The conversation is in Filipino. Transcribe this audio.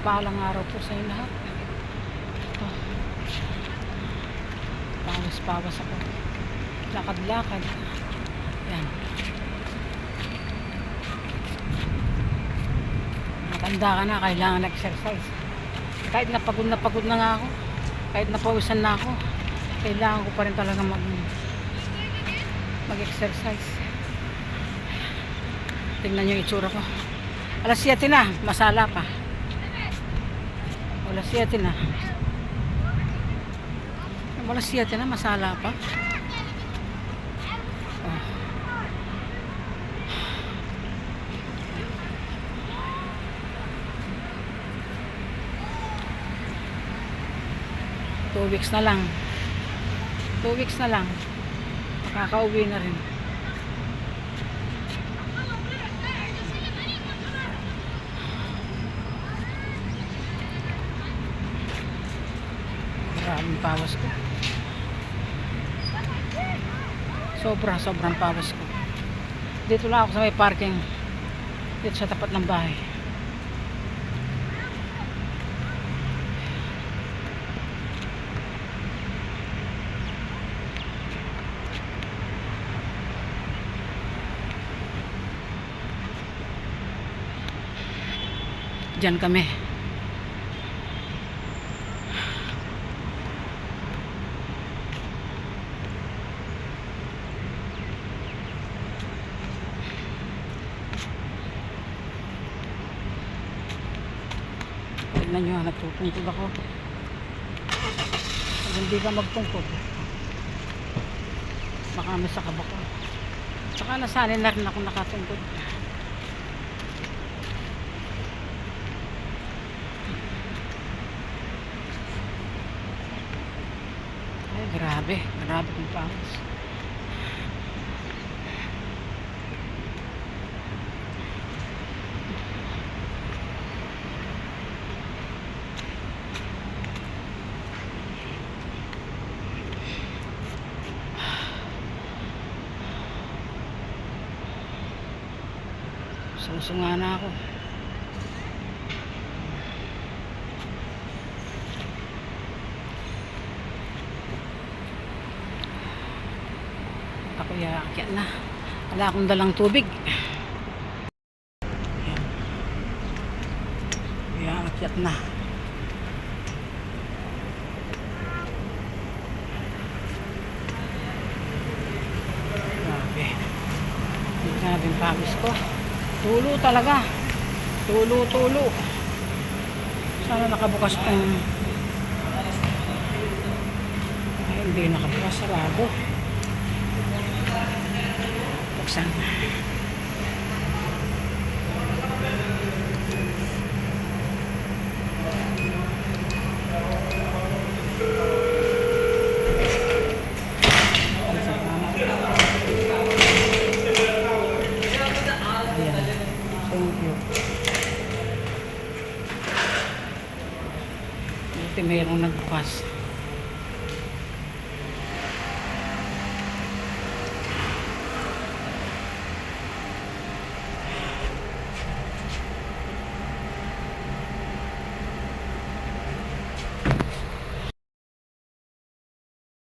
Mapagpalang araw po sa inyo lahat. Ito. Pawas-pawas ako. Lakad-lakad. Yan. Matanda ka na, kailangan exercise. Kahit napagod na nga ako, kahit napawisan na ako, kailangan ko pa rin talaga mag-exercise. Tingnan nyo yung itsura ko. Alas 7 na, masala pa. Alas 7 na. Alas 7 na, masala pa. Oh. Two weeks na lang. 2 weeks na lang. Makakauwi na rin. Maraming pawas ko. Sobrang pawas ko. Dito lang ako sa may parking. Dito sa tapat ng bahay. Diyan kami. Tignan nyo, nagtutungkod ako. Pag hindi ka magtungkod, baka may sakab ako. Saka nasanay na rin ako nakatungkod. Ay, grabe kung pawas. Susunga na ako. Ako yakit na. Wala akong dalang tubig. Yakit na. Grabe yung pawis ko. Tulo talaga. Tulo. Sana nakabukas tong... Ay, hindi nakabukas. Sarado. Buksan. Buti mayroong nagbukas.